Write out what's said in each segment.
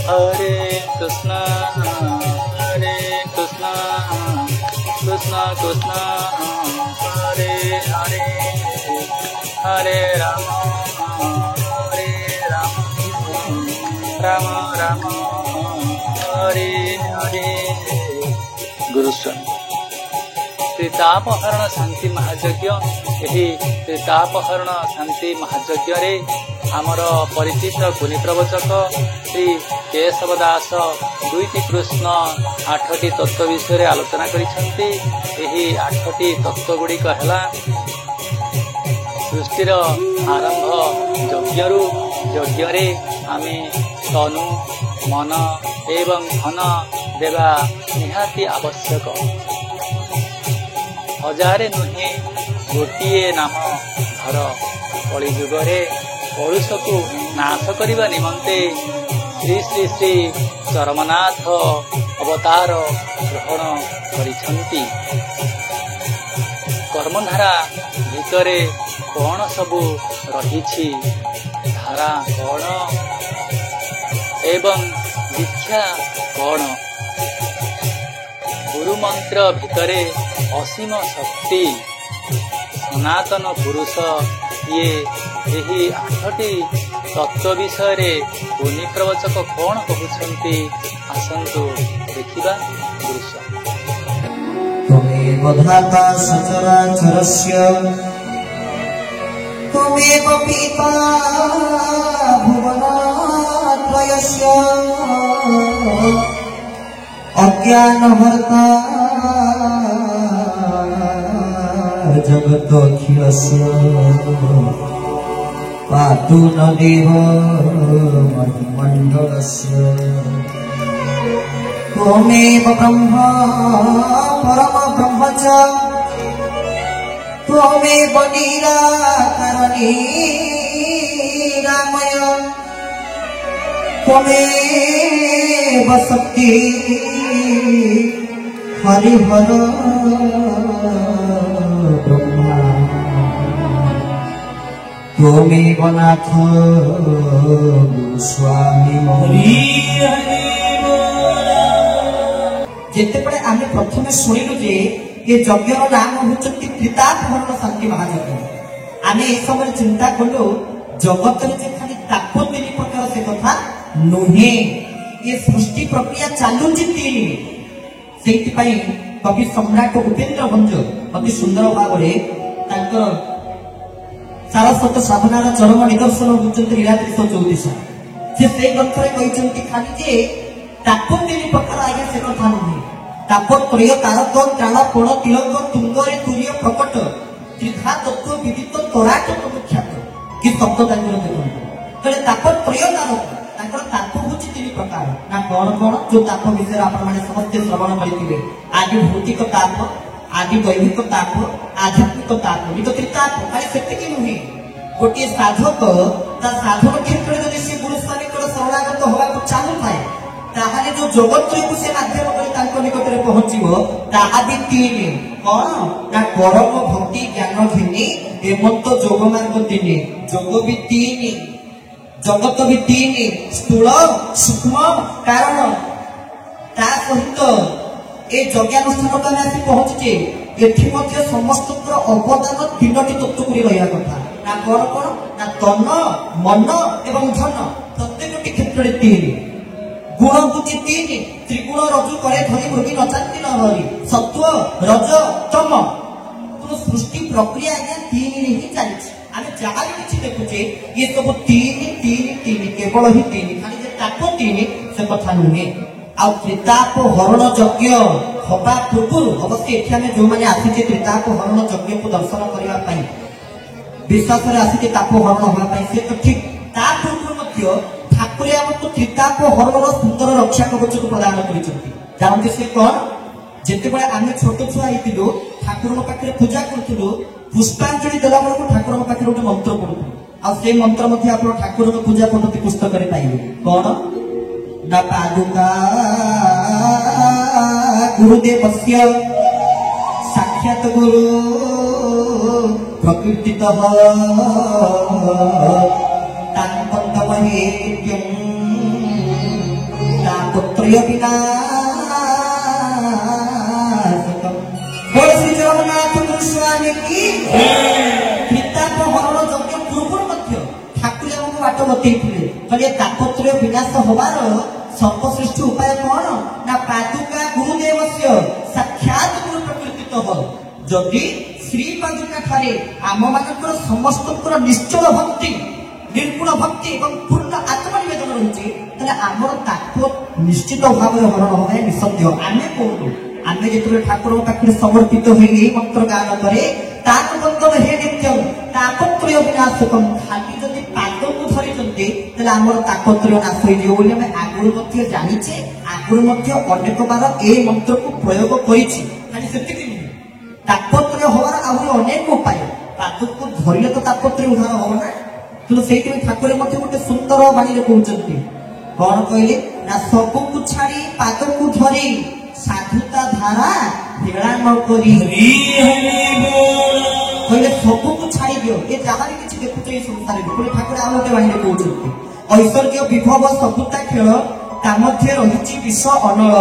हरे कृष्ण हरे कृष्ण कृष्ण कृष्ण हरे हरे हरे राम राम राम हरे हरे। गुरुस्वामी त्रितापहरण शांति महायज्ञ यही त्रितापहरण शांति महायज्ञ रे आमर परिचित गुणी प्रवचक श्री केशव दास दुईटी कृष्ण 8टी तत्व विषय आलोचना करिसेंती। एही 8टी तत्व गुड़िक है सृष्टिर आरंभ यज्ञरू यज्ञ रे आमे तनु मन एवं धन देवा निहाती आवश्यक। हजारे नुहे गोटे नाम घर कली जुगरे कलुष को नाश करने निमंते श्री श्री श्री चरमनाथ अवतार ग्रहण करिछंती। कर्मधारा भितरे कौन सबू रही धारा कौन एवं दीक्षा कौन गुरु मंत्र भितरे असीम शक्ति सनातन पुरुष ये यही 8टी तत्व विषय गुणी प्रवचक कौन कहते आसतु देखा। त्वमेव धाता सचराचरस्य त्वमेव पिता भुवनत्रयस्य अज्ञानहर्ता जगदखिलस्य पातु न देव मण्डलस्य त्वमेव ब्रह्मा परम ब्रह्म च त्वमेव निराकार निरामय त्वमेव शक्ति हरिहर ब्रह्मा त्वमेव नाथ स्वामी जेतेबेले आमे प्रथमे सुनिलु जे ये यज्ञर नाम होचंती त्रितापहरण शांति महायज्ञ। आमे ए समय चिंता कलु जगत रे जे खाली ताप 3 प्रकार से कथा नुहे ये सृष्टि प्रक्रिया चालुची 3 सेति पई कवि सम्राट उपेन्द्र भंज अति सुंदर भावरे तांकर सारस्वत साधनार चरम निदर्शन होचंती लीलाद्री 134 से ग्रंथरे कहिचंती खाली जे ताप 3 प्रकार आगे से कथा नुहे तापत्रय तारक प्राण कोण तिलक तुंगरे तुर्य प्रकट त्रिधा तत्व विदित तराट ख्यात कि शब्द देखते तापत्रय तारक ताप हूँ 3 प्रकार ना कौन कौन जो ताप विषय आप समस्त श्रवण करेंगे आदि भौतिक ताप आदि दैविक ताप आध्यात्मिक ताप ये तो त्रिताप खाली से नुहे गोटे साधक साधन क्षेत्र में जब से गुरुस्वामी शरणागत हवा चालू थाए ताहाले जो जगत को से माध्यम कर तांको निकट रे पहुंचीबो ताहा भी 3 कोन ना कर्म भक्ति ज्ञान घिनी हेमंत जोग मार्ग 3 जोग भी 3 जगत भी 3 स्थूल सूक्ष्म कारण ता सहित ए यज्ञानुष्ठान का आसी पहुंचे एठी मध्य समस्त अवदान 3टी तत्व पुरी रहिया कथा ना कोन कोन ना तन मन एवं धन प्रत्येकटी क्षेत्र रे 3 गुण बुद्धि 3 त्रिगुण रजु करे धरी भोगी नचाती न हरि सत्व रज तम तो सृष्टि प्रक्रिया आज्ञा 3 रे ही चली आमे जहाँ भी किछि देखुचे ये सब 3 केवल ही 3 खाली जे ताप 3 से कथा नुहे आ त्रिताप हरण यज्ञ हवा पूर्व अवश्य एठी आमे जो माने आसी त्रिताप हरण यज्ञ को दर्शन करबा पई विश्वास रे आसी ताप हरण होबा पई से तो ठीक ता पूर्व मध्य ठाकुर आम तो त्रिताप हरण सुंदर रक्षा कवच को प्रदान जानते से कौन जिते बड़े आम छोट छुआ होइतिलु ठाकुर पाखे पूजा करूँ पुष्पांजलि देला बेलू ठाकुर पाखे गोटे मंत्र पढ़ू आ से मंत्र मध्य आप ठाकुर पूजा पद्धति पुस्तक में पाइबे कौन ना पादुका गुरुदेवस्य साक्षात गुरु प्रकृतित ତାପତ୍ରୟ ବିନାଶକମ୍। ବୋଲ ଶ୍ରୀ ଜଗନ୍ନାଥ ସ୍ୱାମୀ କି ପିତାପ ହରଣ ଯଜ୍ଞ ପୂର୍ବରୁ ମଧ୍ୟ ଠାକୁର ଆମକୁ ବାଟ ବତେଇଥିଲେ। କହିଲେ ତାପତ୍ରୟ ବିନାଶ ହବାର ସର୍ବଶ୍ରେଷ୍ଠ ଉପାୟ କଣ ନା ପାଦୁକା ଗୁରୁଦେବସ୍ୟ ସାକ୍ଷାତ ଗୁରୁ ପ୍ରକୃତିତ ହ। ଯଦି ଶ୍ରୀ ପାଦୁକା ଠାରେ ଆମ ମାନଙ୍କର ସମସ୍ତଙ୍କର ନିଶ୍ଚଳ ଭକ୍ତି ନିର୍ଗୁଣ ଭକ୍ତି ଏବଂ ପୂର୍ଣ୍ଣ ଆତ୍ମନିବେଦନ ରହୁଛି ତାହେଲେ ଆମର ତାପ ନିଶ୍ଚିତ ଭାବରେ ହରଣ ହବ ନିଃସନ୍ଦେହ। ଆମେ କହୁଛୁ ଆମେ ଯେତେବେଳେ ଠାକୁରଙ୍କ ପାଖରେ ସମର୍ପିତ ହୋଇ ଏହି ମନ୍ତ୍ର ଗାନ କରେ ତାକୁ ବନ୍ଦନ ହେ ନିତ୍ୟମ ତାପତ୍ରୟ ବିନାଶକମ୍। ଖାଲି ଯଦି ପାଦକୁ ଧରିଛନ୍ତି ତାହେଲେ ଆମର ତାପତ୍ରୟ ନାଶ ହେଇଯିବ ବୋଲି ଆମେ ଆଗରୁ ମଧ୍ୟ ଜାଣିଛେ। ଆଗରୁ ମଧ୍ୟ ଅନେକ ବାର ଏ ମନ୍ତ୍ରକୁ ପ୍ରୟୋଗ କରିଛି। ଖାଲି ସେତିକି ନୁହେଁ, ତାପତ୍ରୟ ହବାର ଆହୁରି ଅନେକ ଉପାୟ। ପାଦକୁ ଧରିଲେ ତ ତାପତ୍ରୟ ଉଦ୍ଧାର ହବ ନା। କିନ୍ତୁ ସେଇଥିପାଇଁ ଠାକୁର ମଧ୍ୟ ଗୋଟେ ସୁନ୍ଦର ବାଣୀରେ କହୁଛନ୍ତି କଣ କହିଲେ ନା ସବୁକୁ ଛାଡି ପାଦକୁ ଧରି ସାଧୁତା ଧାରା ହେଳା ନ କରି କହିଲେ ସବୁକୁ ଛାଡି ଦିଅ। ଏ ଯାହାର କିଛି ଦେଖୁଛ ଏଇ ସଂସାରରେ କହିଲେ ଠାକୁର ଆଉ ଗୋଟେ ବାଣୀରେ କହୁଛନ୍ତି ଐଶ୍ୱର୍ଯ୍ୟ ବିଭବ ସବୁତା ଖେଳ ତା ମଧ୍ୟରେ ରହିଛି ବିଷ ଅନଳ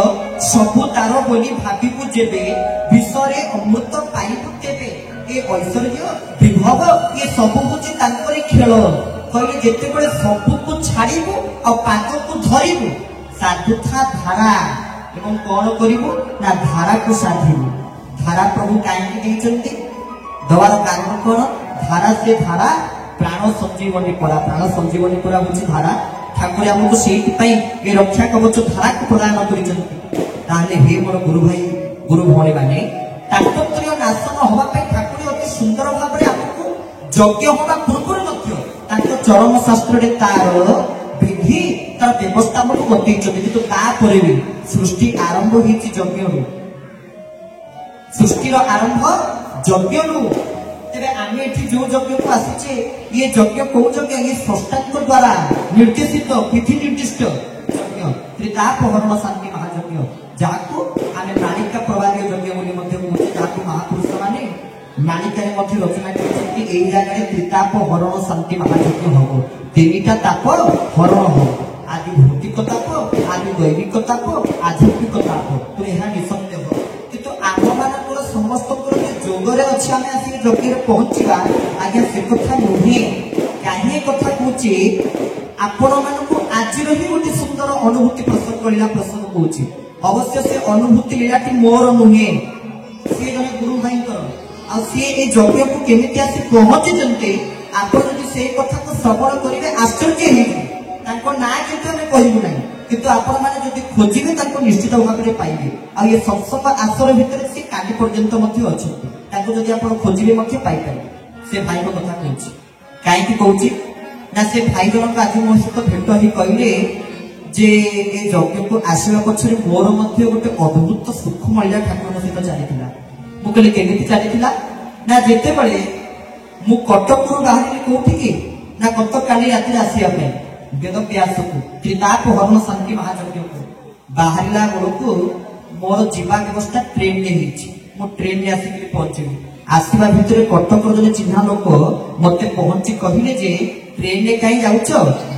ସବୁ ତାର ବୋଲି ଭାବିବୁ ଯେବେ ବିଷରେ ଅମୃତ ପାଇବୁ ତେବେ। ଏ ଐଶ୍ୱର୍ଯ୍ୟ ବିଭବ ଏ ସବୁ ହଉଛି ତାଙ୍କରି ଖେଳ। କହିଲେ ଯେତେବେଳେ ସବୁକୁ ଛାଡିବୁ ଆଉ ପାଦକୁ ଧରିବୁ ସାଧୁତା ଧାରା ଏବଂ କଣ କରିବୁ ନା ଧାରାକୁ ସାଧିବୁ। ଧାରା ପ୍ରଭୁ କାହିଁକି ଦେଇଛନ୍ତି ଦେବାର କାରଣ କଣ ଧାରା ସେ ଧାରା ପ୍ରାଣ ସଞ୍ଜୀବନୀ କରା। ପ୍ରାଣ ସଞ୍ଜୀବନୀ କରା ହଉଛି ଧାରା। ଠାକୁର ଆମକୁ ସେଇଥିପାଇଁ ଏ ରକ୍ଷା କବଚ ଧାରାକୁ ପ୍ରଦାନ କରିଛନ୍ତି। ତାହେଲେ ହେ ମୋର ଗୁରୁ ଭାଇ ଗୁରୁ ଭଉଣୀ ମାନେ ତାପତ୍ରୟ ନାଶନ ହବା ପାଇଁ ଠାକୁର ଅତି ସୁନ୍ଦର ଭାବରେ ଆମକୁ ଯଜ୍ଞ ହବା ପୂର୍ବରୁ ମଧ୍ୟ ତାଙ୍କ ଚରମ ଶାସ୍ତ୍ରରେ ତାର ବିଧି ତାର ବ୍ୟବସ୍ଥା ଆମକୁ ବତେଇଛନ୍ତି। କିନ୍ତୁ ତାପରେ ବି ସୃଷ୍ଟି ଆରମ୍ଭ ହେଇଛି ଯଜ୍ଞରୁ। ସୃଷ୍ଟିର ଆରମ୍ଭ ଯଜ୍ଞରୁ। ତେବେ ଆମେ ଏଠି ଯୋଉ ଯଜ୍ଞକୁ ଆସିଛେ ଇଏ ଯଜ୍ଞ କୋଉ ଯଜ୍ଞ ଇଏ ସ୍ରଷ୍ଟାଙ୍କ ଦ୍ଵାରା ନିର୍ଦ୍ଦେଶିତ ବିଧି ନିର୍ଦ୍ଦିଷ୍ଟ ଯଜ୍ଞ ତ୍ରିତାପ ହରଣ ଶାନ୍ତି ମହାଯଜ୍ଞ ଯାହାକୁ ଆମେ ମାଣିକା ପ୍ରବାଦୀୟ ଯଜ୍ଞ ବୋଲି ମଧ୍ୟ କହୁଛେ। ଯାହାକୁ ମହାପୁରୁଷ ମାନେ ମାଣିକାରେ ମଧ୍ୟ ରଚନା କରିଛନ୍ତି ଏଇ ଜାଗାରେ ତ୍ରିତାପ ହରଣ ଶାନ୍ତି ମହାଯଜ୍ଞ ହବ। ତିନିଟା ତାପ ହରଣ ହବ ଆଦି ଭୌତିକ ତାପ ଆଦି ଦୈବିକ ତାପ ଆଧ୍ୟାତ୍ମିକ ତାପ। ତ ଏହା ନିଃସନ୍ଦେହ। କିନ୍ତୁ ଆମ ମାନଙ୍କର ସମସ୍ତଙ୍କର ଯୋଗରେ ଅଛି ଆମେ ଆସିକି ଯଜ୍ଞରେ ପହଞ୍ଚିବା ଆଜ୍ଞା ସେ କଥା ନୁହେଁ। କାହିଁ କଥା କହୁଛି ଆପଣ ମାନଙ୍କୁ ଆଜିର ହିଁ ଗୋଟେ ସୁନ୍ଦର ଅନୁଭୂତି ପ୍ରସଙ୍ଗ ଲୀଳା ପ୍ରସଙ୍ଗ କହୁଛି। ଅବଶ୍ୟ ସେ ଅନୁଭୂତି ଲୀଳାଟି ମୋର ନୁହେଁ, ସିଏ ଜଣେ ଗୁରୁ ଭାଇଙ୍କର। ଆଉ ସିଏ ଏ ଯଜ୍ଞକୁ କେମିତି ଆସି ପହଞ୍ଚିଛନ୍ତି ଆପଣ ଯଦି ସେଇ କଥାକୁ ଶ୍ରବଣ କରିବେ ଆଶ୍ଚର୍ଯ୍ୟ ହେଇଯିବେ। ତାଙ୍କ ନାଁ କିନ୍ତୁ ଆମେ କହିବୁ ନାହିଁ, କିନ୍ତୁ ଆପଣ ମାନେ ଯଦି ଖୋଜିବେ ତାଙ୍କୁ ନିଶ୍ଚିତ ଭାବରେ ପାଇବେ। ଆଉ ଏ ସତ୍ସଙ୍ଗ ଆସର ଭିତରେ ସେ କାଲି ପର୍ଯ୍ୟନ୍ତ ମଧ୍ୟ ଅଛନ୍ତି। ତାଙ୍କୁ ଯଦି ଆପଣ ଖୋଜିବେ ମଧ୍ୟ ପାଇପାରିବେ। ସେ ଭାଇଙ୍କ କଥା କହୁଛି। କାହିଁକି କହୁଛି ନା ସେ ଭାଇ ଜଣକ ଆଜି ମୋ ସହିତ ଭେଟ ହେଇ କହିଲେ ଯେ ଏ ଯଜ୍ଞକୁ ଆସିବା ପଛରେ ମୋର ମଧ୍ୟ ଗୋଟେ ଅଦ୍ଭୁତ ସୁଖ ମହିଳା ଠାକୁରଙ୍କ ସହିତ ଚାଲିଥିଲା। ମୁଁ କହିଲି କେମିତି ଚାଲିଥିଲା ନା ଯେତେବେଳେ ମୁଁ କଟକରୁ ବାହାରିଲି କୋଉଠିକି ନା ଗତ କାଲି ରାତିରେ ଆସିବା ପାଇଁ ବେଦବ୍ୟାସକୁ ତ୍ରିତାପ ହରଣ ଶାନ୍ତି ମହାଯଜ୍ଞକୁ ବାହାରିଲା ବେଳକୁ ମୋର ଯିବା ବ୍ୟବସ୍ଥା ଟ୍ରେନରେ ହେଇଛି। ମୁଁ ଟ୍ରେନରେ ଆସିକି ପହଞ୍ଚିଲି। ଆସିବା ଭିତରେ କଟକର ଜଣେ ଚିହ୍ନା ଲୋକ ମତେ ପହଞ୍ଚି କହିଲେ ଯେ ଟ୍ରେନରେ କାହିଁ ଯାଉଛ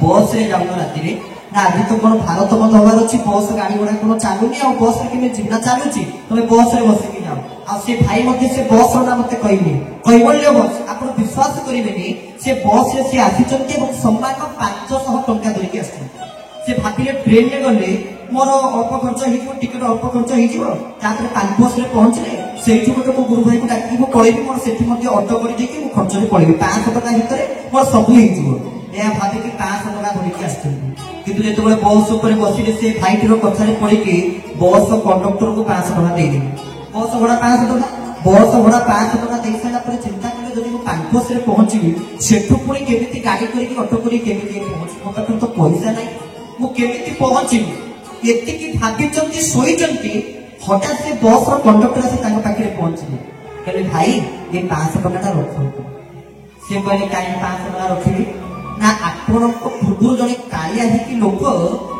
ବସରେ ଯାଉନ ରାତିରେ ନା ଆଜି ତ କଣ ଭାରତ ବନ୍ଦ ହବାର ଅଛି ବସ ଗାଡି ଗୁଡା କଣ ଚାଲୁନି ଆଉ ବସରେ କେମିତି ଯିବା ଚାଲୁଛି ତମେ ବସରେ ବସିକି ଯାଅ। ଆଉ ସେ ଭାଇ ମଧ୍ୟ ସେ ବସ ନା ମତେ କହିଲେ କୈବଲ୍ୟ ବସ। ଆପଣ ବିଶ୍ୱାସ କରିବେନି ସେ ବସରେ ସେ ଆସିଛନ୍ତି ଏବଂ ସମାନ 500 ଟଙ୍କା ଧରିକି ଆସିଛନ୍ତି। ସେ ଭାବିଲେ ଟ୍ରେନରେ ଗଲେ ମୋର ଅଳ୍ପ ଖର୍ଚ୍ଚ ହେଇଯିବ ଟିକେଟ ଅଳ୍ପ ଖର୍ଚ୍ଚ ହେଇଯିବ ତାପରେ ପାନ୍ପୋଷରେ ପହଞ୍ଚିଲେ ସେଇଠୁ ଗୋଟେ ମୋ ଗୁରୁ ଭାଇକୁ ଡାକିକି ମୁଁ ପଳେଇବି ମୋର ସେଠି ମଧ୍ୟ ଅଟୋ କରିଦେଇକି ମୁଁ ଖର୍ଚ୍ଚରେ ପଳେଇବି 500 ଟଙ୍କା ଭିତରେ ମୋର ସବୁ ହେଇଯିବ। ଏହା ଭାବିକି 500 ଟଙ୍କା ଧରିକି ଆସିଛନ୍ତି। କିନ୍ତୁ ଯେତେବେଳେ ବସ୍ ଉପରେ ବସିଲେ ସେ ଭାଇଟିର କଥାରେ ପଡିକି ବସ୍ କଣ୍ଡକ୍ଟରକୁ 500 ଟଙ୍କା ଦେଇଦେଲି। ବସ୍ ଭଡା 500 ଟଙ୍କା ବସ୍ ଭଡା 500 ଟଙ୍କା ଦେଇ ସାରିଲା ପରେ ଚିନ୍ତା କଲେ ଯଦି ମୁଁ ପାନ୍ପୋଷରେ ପହଞ୍ଚିବି ସେଠୁ ପୁଣି କେମିତି ଗାଡି କରିକି ଅଟୋ କରିକି କେମିତି ପହଞ୍ଚିବି ମୋ ପାଖରେ ତ ପଇସା ନାହିଁ ମୁଁ କେମିତି ପହଞ୍ଚିବି ଏତିକି ଭାବିଛନ୍ତି ଶୋଇଛନ୍ତି। ହଠାତ୍ ସେ ବସ୍ ର କଣ୍ଡକ୍ଟର ଆସି ତାଙ୍କ ପାଖରେ ପହଞ୍ଚିଲେ କହିଲେ ଭାଇ ଏ 500 ଟଙ୍କାଟା ରଖନ୍ତୁ। ସେ କହିଲେ କାହିଁକି 500 ଟଙ୍କା ରଖିବି ନା ଆପଣଙ୍କ ପୂର୍ବରୁ ଜଣେ କାଳିଆ ହେଇକି ଲୋକ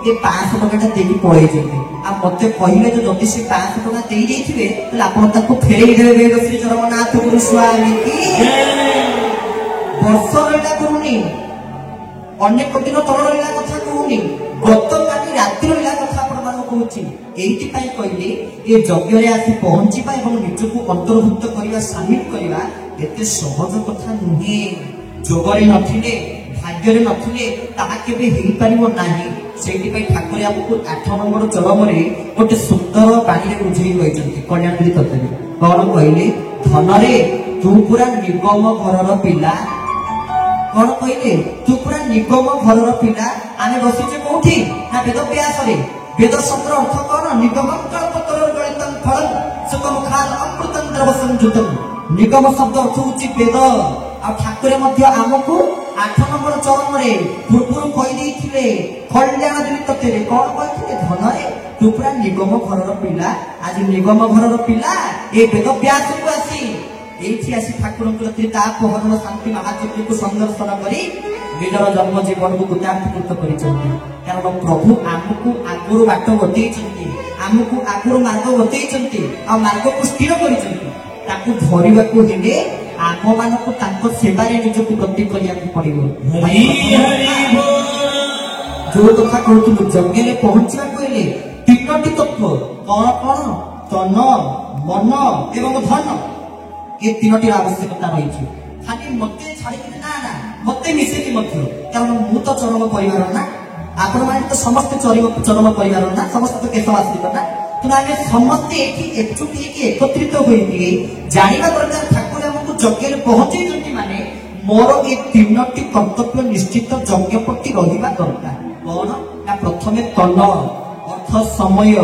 ଏ 500 ଟଙ୍କାଟା ଦେଇକି ପଳେଇଛନ୍ତି ଆଉ ମତେ କହିଲେ ଯେ ଯଦି ସେ 500 ଟଙ୍କା ଦେଇଯାଇଥିବେ ତାହେଲେ ଆପଣ ତାକୁ ଫେରେଇ ଦେବେ। ଶ୍ରୀ ଜଗନ୍ନାଥ ଗୁରୁ ସ୍ୱାମୀ କି ବର୍ଷ ରହିଲା କରୁନି ଅନେକ ଦିନ ତଳର ଲୀଳା କଥା କହୁନି ଗତକାଲି ରାତିର ଲୀଳା କଥା ଆପଣ କହୁଛି ଏଇଥିପାଇଁ କହିଲି ଏ ଯଜ୍ଞରେ ଆସି ପହଞ୍ଚିବା ଏବଂ ନିଜକୁ ଅନ୍ତର୍ଭୁକ୍ତ କରିବା ସାମିଲ କରିବା ଏତେ ସହଜ କଥା ନୁହେଁ। ଯୋଗରେ ନଥିଲେ ଭାଗ୍ୟରେ ନଥିଲେ ତାହା କେବେ ହେଇପାରିବ ନାହିଁ। ସେଇଥିପାଇଁ ଠାକୁର ଆମକୁ 8 ନମ୍ବର ଚରମରେ ଗୋଟେ ସୁନ୍ଦର ବାଣୀରେ ବୁଝେଇ କହିଛନ୍ତି କଲ୍ୟାଣଗିରି ତତ୍ତ୍ୱରେ। କଣ କହିଲେ? ଧନରେ ତୁ ପୁରା ନିଗମ ଘରର ପିଲା। କଣ କହିଲେ? ତୁ ପୁରା ନିଗମ ଘରର ପିଲା। ଆମେ ବସିଛେ କୋଉଠି? ନା ବେଦ ବ୍ୟାସରେ। ବେଦ ଶବ୍ଦର ଅର୍ଥ କଣ? ନିଗମ ନିଗମ ଶବ୍ଦ ଅର୍ଥ ହଉଛି ବେଦ। ଆଉ ଠାକୁର ମଧ୍ୟ ଆମକୁ 8 ନମ୍ବର ଚରଣରେ ପୂର୍ବରୁ କହିଦେଇଥିଲେ କଲ୍ୟାଣଗିରି ତତ୍ତ୍ୱରେ। କଣ କହିଥିଲେ? ଧନରେ ତୁ ପୁରା ନିଗମ ଘରର ପିଲା। ଆଜି ନିଗମ ଘରର ପିଲା ଏ ବେଦ ବ୍ୟାସକୁ ଆସି ଏଇଠି ଆସି ଠାକୁରଙ୍କର ତ୍ରିତାପହରଣ ଶାନ୍ତି ମହାଯଜ୍ଞକୁ ସଂଦର୍ଶନ କରି ନିଜର ଜନ୍ମ ଜୀବନକୁ କୃତାର୍ଥୀକୃତ କରିଛନ୍ତି। କାରଣ ପ୍ରଭୁ ଆମକୁ ଆଗରୁ ବାଟ ବତେଇଛନ୍ତି, ଆମକୁ ଆଗରୁ ମାର୍ଗ ବତେଇଛନ୍ତି, ଆଉ ମାର୍ଗକୁ ସ୍ଥିର କରିଛନ୍ତି। ତାକୁ ଧରିବାକୁ ହେଲେ ଆମ ମାନଙ୍କୁ ତାଙ୍କ ସେବାରେ ନିଜକୁ ବ୍ରତୀ କରିବାକୁ ପଡିବ। ଯୋଉ କଥା କହୁଥିଲୁ ଯଜ୍ଞରେ ପହଞ୍ଚିବାକୁ ହେଲେ 3ଟି ତତ୍ତ୍ୱ କଣ କଣ? ତନ, ମନ ଏବଂ ଧନ। ଏ 3ଟିର ଆବଶ୍ୟକତା ରହିଛି। ଖାଲି ମତେ ଛାଡ଼ିକି ନା ନା ମତେ ମିଶିକି ମଧ୍ୟ, କାରଣ ମୁଁ ତ ଚରମ ପରିବାର ନା, ଆପଣ ମାନେ ତ ସମସ୍ତେ ଚରମ ପରିବାର ନା, ସମସ୍ତେ ତ କେଶ ଆଶ୍ରିତ ନା। ତେଣୁ ଆମେ ସମସ୍ତେ ଏଠି ଏକଜୁଟ ହେଇକି ଏକତ୍ରିତ ହୋଇକି ଜାଣିବା ଦରକାର ଠାକୁର ଆମକୁ ଯଜ୍ଞରେ ପହଞ୍ଚେଇଛନ୍ତି ମାନେ ମୋର ଏ 3ଟି କର୍ତ୍ତବ୍ୟ ନିଶ୍ଚିତ ଯଜ୍ଞ ପ୍ରତି ରହିବା ଦରକାର। କଣ ନା? ପ୍ରଥମେ ତନ ଅର୍ଥ ସମୟ।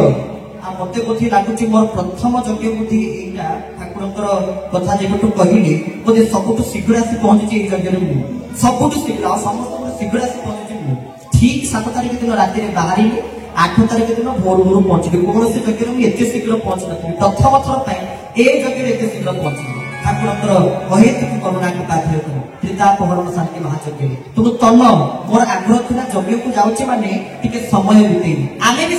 ଆଉ ମତେ ବୋଧେ ଲାଗୁଛି ମୋର ପ୍ରଥମ ଯଜ୍ଞ ବୋଧେ ଏଇଟା। ଠାକୁରଙ୍କର କଥା ଯେବେଠୁ କହିଲି ବୋଧେ ସବୁଠୁ ଶୀଘ୍ର ଆସି ପହଞ୍ଚିଛି ଏଇ ଯଜ୍ଞରେ ମୁଁ। ସବୁଠୁ ଶୀଘ୍ର, ଆଉ ସମସ୍ତଙ୍କୁ ଶୀଘ୍ର ଆସି ପହଞ୍ଚିଛି ମୁଁ। ଠିକ 7 ତାରିଖ ଦିନ ରାତିରେ ବାହାରିଲି, 8 ତାରିଖ ଦିନ ଭୋରୁ ଭୋରୁ ପହଞ୍ଚିଲି। କୌଣସି ଯଜ୍ଞରେ ମୁଁ ଏତେ ଶୀଘ୍ର ପହଞ୍ଚି ନଥିଲି। ପ୍ରଥମ ଥର ପାଇଁ ଏ ଯଜ୍ଞରେ ଏତେ ଶୀଘ୍ର ପହଞ୍ଚିଲି। ଠାକୁରଙ୍କର ଅହେତୁକ କରୁଣାକୁ ପାଥେୟ କରି ତ୍ରିତାପହରଣ ଶାନ୍ତି ମହାଯଜ୍ଞରେ। ତେଣୁ ତନ ମୋର ଆଗ୍ରହ ଥିଲା ଯଜ୍ଞକୁ ଯାଉଛି ମାନେ ଟିକେ ସମୟ ବିତେଇବି। ଆମେ ବି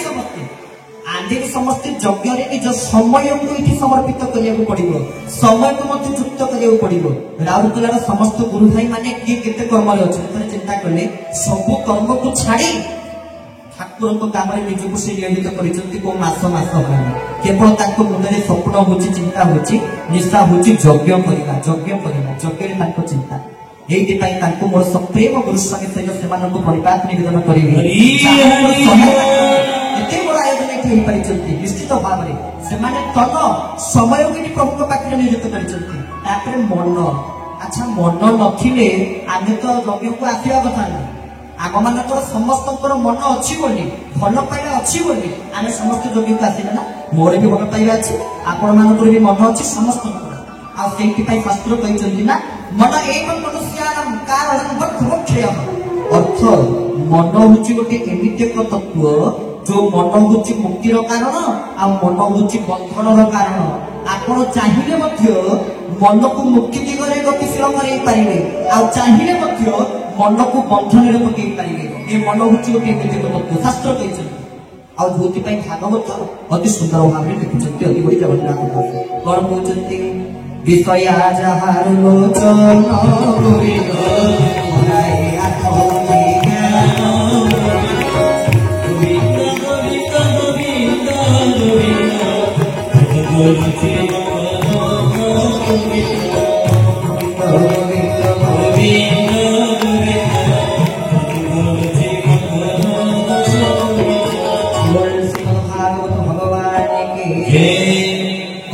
ସମସ୍ତେ ଯଜ୍ଞରେ ନିଜ ସମୟକୁ ଏଠି ସମର୍ପିତ କରିବାକୁ ପଡିବ, ସମୟକୁ ମଧ୍ୟ ଯୁକ୍ତ କରିବାକୁ ପଡିବ। ରାଉରକେଲାର ସମସ୍ତ ଗୁରୁ ଭାଇ ମାନେ କିଏ କେତେ କର୍ମରେ ଅଛନ୍ତି ଥରେ ଚିନ୍ତା କଲେ ସବୁ କର୍ମକୁ ଛାଡି ଠାକୁରଙ୍କ କାମରେ ନିଜକୁ ସେ ନିୟୋଜିତ କରିଛନ୍ତି। କୋଉ ମାସ ହେଲାଣି କେବଳ ତାଙ୍କ ମୁଣ୍ଡରେ ସ୍ୱପ୍ନ ହଉଛି, ଚିନ୍ତା ହଉଛି, ନିଶା ହଉଛି ଯଜ୍ଞ କରିବା। ଯଜ୍ଞରେ ତାଙ୍କ ଚିନ୍ତା। এইপাই তাকে মোর সপ্রেম গুরু সঙ্গে সেମାନଙ୍କୁ ପରିପାତ ନିବେଦନ କରିବି। ଏତେ ବଡ଼ ଆୟୋଜନ ଏଠି ହେଇପାରିଛନ୍ତି ନିଶ୍ଚିତ ଭାବରେ ସେମାନେ ତନ ସମୟକୁ ଏଠି ପ୍ରଭୁଙ୍କ ପାଖରେ ନିୟୋଜିତ କରିଛନ୍ତି। ତାପରେ ମନ, ଆଚ୍ଛା ମନ ନଥିଲେ ଆମେ ତ ଯଜ୍ଞକୁ ଆସିବା କଥା ନୁହେଁ। ଆମମାନଙ୍କର ସମସ୍ତଙ୍କର ମନ ଅଛି ବୋଲି, ଭଲ ପାଇବା ଅଛି ବୋଲି ଆମେ ସମସ୍ତେ ଯଜ୍ଞକୁ ଆସିଲେ ନା। ମୋର ବି ଭଲ ପାଇବା ଅଛି, ଆପଣମାନଙ୍କର ବି ମନ ଅଛି ସମସ୍ତଙ୍କର। ଆଉ ସେଇଥିପାଇଁ ଶାସ୍ତ୍ର କହିଛନ୍ତି ନା ମନ ଏକ ମନୁଷ୍ୟାର କାରଣ କ୍ଷୟ। ଅର୍ଥ ମନ ହଉଛି ଗୋଟେ ଏମିତି ଏକ ତତ୍ଵ ଯୋଉ ମନ ହଉଛି ମୁକ୍ତିର କାରଣ ଆଉ ମନ ହଉଛି ବନ୍ଧନର କାରଣ। ଆପଣ ଚାହିଁଲେ ମଧ୍ୟ ମନକୁ ମୁକ୍ତି ଦିଗରେ ଗତିଶୀଳ କରାଇ ପାରିବେ, ଆଉ ଚାହିଁଲେ ମଧ୍ୟ ମନକୁ ବନ୍ଧନରେ ପକେଇ ପାରିବେ। ଏ ମନ ହଉଛି ଗୋଟେ ଏମିତି ଏକ ତତ୍ଵ ଶାସ୍ତ୍ର କହିଛନ୍ତି। ଆଉ ଯୋଉଥିପାଇଁ ଭାଗବତ ଅତି ସୁନ୍ଦର ଭାବରେ ଲେଖିଛନ୍ତି ଅତି ବଡ଼ି ଜଗନ୍ନାଥ ଦାସ। କଣ କହୁଛନ୍ତି? বিষয়া যাহার লোচন গোবিন্দ গোবিন্দ গোবিন্দ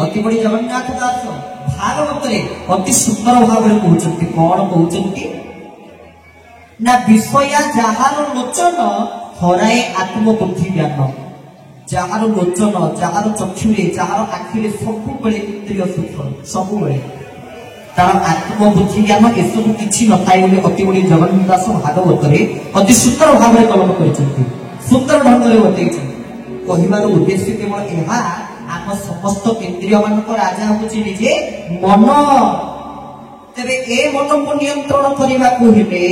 অতি বড়ি জগন্নাথ দাস ভাগবତରେ ଅତି ସୁନ୍ଦର ଭାବରେ କହୁଛନ୍ତି। କଣ କହୁଛନ୍ତି ନା ବିଷୟା ଯାହାର ଲୋଚନ ହରାଏ ଆତ୍ମବୁଦ୍ଧି ଜ୍ଞାନ। ଯାହାର ଲୋଚନ, ଯାହାର ଚକ୍ଷୁରେ, ଯାହାର ଆଖିରେ ସବୁବେଳେ ଇନ୍ଦ୍ରିୟ ସୁଖ, ସବୁବେଳେ ତାର ଆତ୍ମବୁଦ୍ଧି ଜ୍ଞାନ ଏସବୁ କିଛି ନଥାଏ ବୋଲି ଅତି ବଡ଼ି ଜଗନ୍ନାଥ ଦାସ ଭାଗବତରେ ଅତି ସୁନ୍ଦର ଭାବରେ କଲମ କରିଛନ୍ତି, ସୁନ୍ଦର ଢଙ୍ଗରେ ବତେଇଛନ୍ତି। କହିବାର ଉଦ୍ଦେଶ୍ୟ କେବଳ ଏହା ଆମ ସମସ୍ତ ଇନ୍ଦ୍ରିୟ ମାନଙ୍କ ରାଜା ହଉଛି ନିଜେ ମନ। ତେବେ ଏ ମନକୁ ନିୟନ୍ତ୍ରଣ କରିବାକୁ ହେଲେ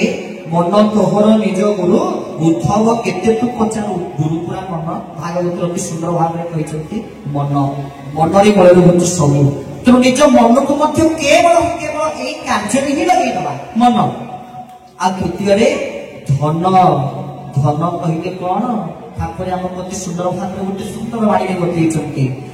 ମନ ତୋହର ନିଜ ଗୁରୁ ଉଦ୍ଧବ କେତେ ତୁ ପଚାରୁ। ଗୁରୁ ପୁରା ମନ। ଭାଗବତରେ ଅତି ସୁନ୍ଦର ଭାବରେ କହିଛନ୍ତି ମନ, ମନରେ ବଳରେ ହଉଛି ସବୁ। ତେଣୁ ନିଜ ମନକୁ ମଧ୍ୟ କେବଳ ଏଇ କାର୍ଯ୍ୟରେ ହିଁ ଲଗେଇଦବା ମନ। ଆଉ ତୃତୀୟରେ ଧନ। ଧନ କହିଲେ କଣ? ठाकुर आम अति सुंदर भाव गोटे सुंदर बाड़ी बतई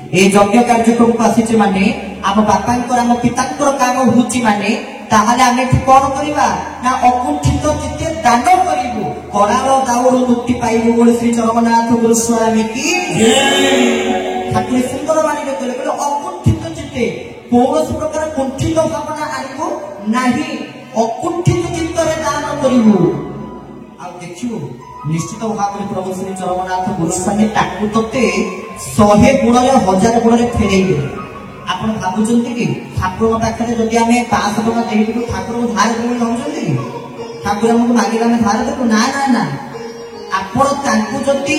ए यज्ञ कार्यक्रम को आसी माने आम बापा आम पिता काम हूँ माने ताहले आम एठी कौन करवा ना अकुंठित चित्ते दान करिबु कराल दाउरु मुक्ति पाइबु बोले श्री जगन्नाथ गुरु स्वामी की ठाकुर सुंदर बाणी कहले अकुंठित चित्ते कौन प्रकार कुंठित भावना आनिबु नाही अकुंठित चित्तरे दान करिबु आ देखियो निश्चित भाव में प्रभु श्री जगन्नाथ गुरु स्वामी ताकू तोते 100 गुण 1000 गुण फेरेइबे आपण भाबुचंती कि ठाकुर पाखे जदि आम 500 टका देबु ठाकुर को धार देबु भाबुचंती कि ठाकुर हमको मागिला आम धार देबु ना ना ना आपण तांकू जदि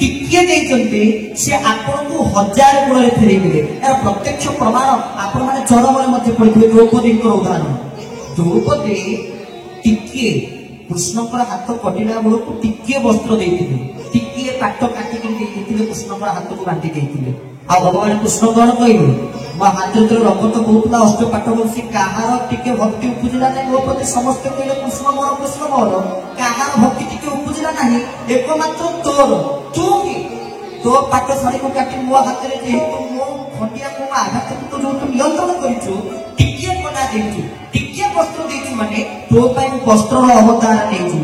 टिके देइचंती से आपण को 1000 गुण फेरेइबे यार प्रत्यक्ष प्रमाण आपण माने चरम रे मध्य पड़िबे द्रौपदी को उदाहरण द्रौपदी टिके कृष्ण हाथ कटिला बेलू टिके वस्त्र देते टिके पाट काटिक कृष्ण हाथ को बांधि देते आ भगवान कृष्ण कौन कहले मो हाथ जो रगत बहुला अष्ट पाट बसी कहार टिके भक्ति उपजिला ना मो प्रति समस्त कहले कृष्ण मोर कहार भक्ति टिके उपजिला ना एकमात्र तोर तू कि तो पाट शाढ़ी को काटी मो हाथ में जेहेतु मो खंडिया को आघात तो जो तू नियंत्रण करिछु टिके कना देछु टिके वस्त्र देछु माने तो पाई वस्त्र अवतार देछु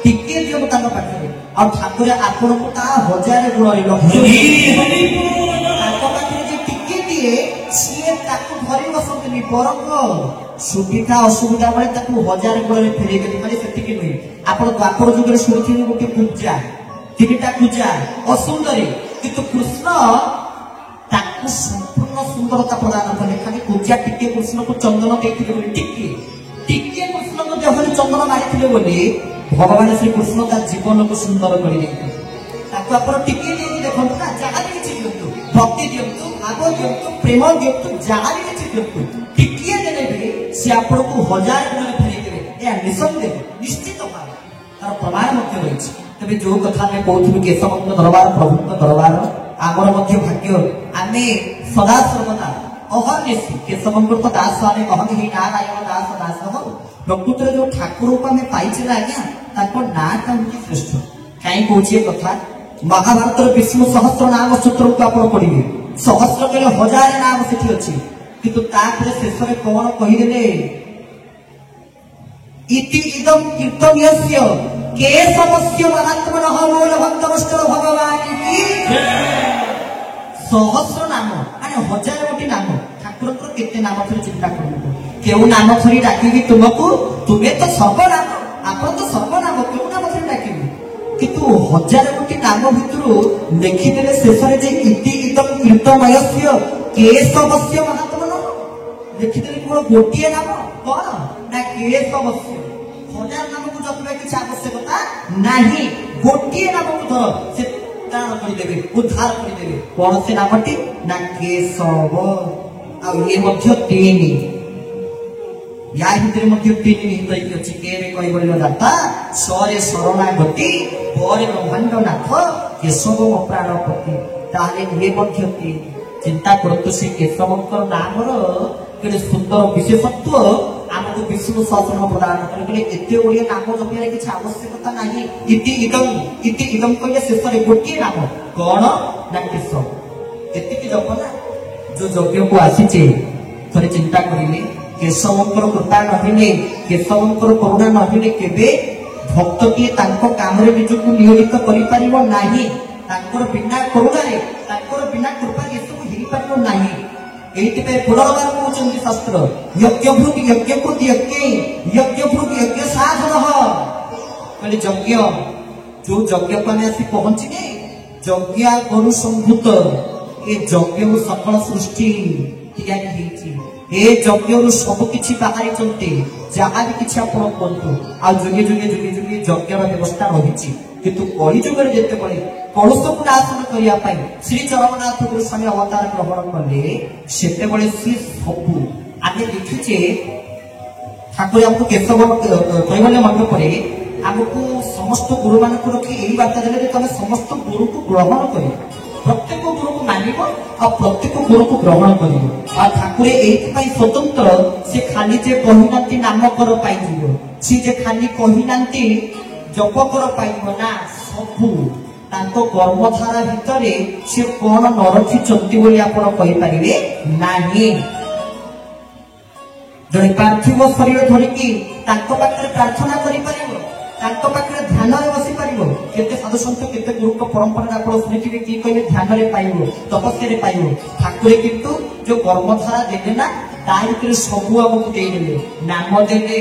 टिके दियो तांग पाखरे आ ठाकुर आपण को ता 1000 गुण लक्ष्य सीए ताकू धरी बसंतनी परंग सुविधा असुविधा बेले ताकू 1000 गुण फेरे देते खाली सेतिके नुहे आपण द्वापर जुग रे सुरथिनी गोटे पूजा तीनटा पूजा असुंदरी किंतु कृष्ण ताकू संपूर्ण सुंदरता प्रदान कले खाली पूजा टिके कृष्ण को चंदन देथिले बोली टिके टिके कृष्ण को जबले चंदन मारिथिले बोली भगवान श्री कृष्ण ता जीवन को सुंदर करि देते ताकू आपण टिके देति देखंतु ना जहां किछि दियंतु भक्ति दियंतु भाव दियंतु प्रेम दियंतु जहां किछि दियंतु टिके देले भी से आपण को 1000 गुण फेरि देबे या निसंदेह निश्चित भाव तार प्रमाण मध्य रहिछि तबे जो कथा में कहथु केशवंत दरबार प्रभु दरबार आमर मध्य भाग्य आमे सदा सर्वदा अहर्निशि केशवंत तो दास आमे कहन ही नारायण दास दास हो प्रकृति जो ठाकुर को आमे पाइछि आज्ञा ताको नाटा होछि श्रेष्ठ काई कहछि कथा महाभारत विष्णु सहस्र नाम सूत्र को आपण पढ़िबे सहस्र के 1000 नाम सेठी अछि किंतु तापर शेष में कौन कहिदेले इति इदम कीर्तन्यस्य केशवस्य महात्मनः मूल भक्तवत्सल भगवान की सहस्र नाम माने 1000 गोटी नाम ठाकुर को केते नाम थरे चिंता करबो केउ नाम थरी डाकिबी तुमको तुमे तो सर्वनाम आपण तो सर्वनाम केउ नाम थरी डाकिबी किंतु 1000 गोटी नाम भितरु लिखिदेले शेष रे जे इति इदम कीर्तनयस्य केशवस्य महात्मनः लिखिदेले केवल गोटिए नाम कोन ना केशवस्य 1000 नाम को जपबे कि आवश्यकता नाही गोटिए नाम को धर से दान कर देबे उद्धार कर देबे कोन से नामटी ना केशव आ ये मध्य तीन या भितर मध्य तीन हित अछि के रे कहि बोलियो दाता सरे शरणागति पर ब्रह्मांड नाथ केशव प्राणपति ताले ये मध्य तीन चिंता करतु से केशवंकर नाम रो केते सुंदर विशेषत्व आमको विष्णु सहस्रनाम प्रदान करे एते ओडिया नाम जपिया किछ आवश्यकता नाही इति इदम कहले शेष रे गोटिए नाम कोन ना केशव एतिकी जपना जो यज्ञ को आसीचे थोड़ी चिंता करिले केशवंकर कृपा नहिले केशवंकर करुणा नहिले केबे भक्तटी तांको काम रे निजको नियोजित करि परिबो नाही तांकर बिना करुणा रे तांकर बिना कृपा केशव हिरि परिबो नाही एति पे पुनर्बार कहउचंती शास्त्र यज्ञभूत यज्ञकृत यज्ञभूत यज्ञ साधनः कहले यज्ञ जो यज्ञ पाने आसी पहुंचिने यज्ञ गुरु संभूत ए यज्ञ सकल सृष्टि तैयारी हेछि ए यज्ञ सब किछि बाहरी चलते जहां भी किछि आपण कोंतु आ जुगे जुगे जुगे जुगे यज्ञ व्यवस्था रहिछि किंतु कलि जुगे जेते पड़े कलुष को नाशन करिया पाई श्री जगन्नाथ गुरु स्वामी अवतार ग्रहण कले सेते बळे सी सबु आगे लिखिछे ठाकुर हमको केशव कहले मन पड़े हमको समस्त गुरु मान को रखी एही बात देले जे तमे समस्त गुरु को ग्रहण करियो प्रत्येक गुरु को मानिबो और प्रत्येक गुरु को ग्रहण करियो आ ठाकुर एथि पई स्वतंत्र से खाली जे कहिनांती नाम कर पाई जीवो सी जे खाली कहिनांती जप कर पाइबो ना सबु ତାଙ୍କ କର୍ମଧାରା ଭିତରେ ସେ କଣ ନ ରଖିଛନ୍ତି ବୋଲି ଆପଣ କହିପାରିବେ ନାହିଁ। ଜଣେ ପାର୍ଥିବ ଶରୀର ଧରିକି ତାଙ୍କ ପାଖରେ ପ୍ରାର୍ଥନା କରିପାରିବ, ତାଙ୍କ ପାଖରେ ଧ୍ୟାନରେ ବସିପାରିବ। କେତେ ସାଧୁସନ୍ଥ କେତେ ଗୁରୁଙ୍କ ପରମ୍ପରାରେ ଆପଣ ଶୁଣିଥିବେ, କିଏ କହିଲେ ଧ୍ୟାନରେ ପାଇବ, ତପସ୍ୟାରେ ପାଇବ। ଠାକୁରେ କିନ୍ତୁ ଯୋଉ କର୍ମଧାରା ଦେଲେ ନା, ତା ଭିତରେ ସବୁ ଆମକୁ ଦେଇଦେଲେ। ନାମ ଦେଲେ,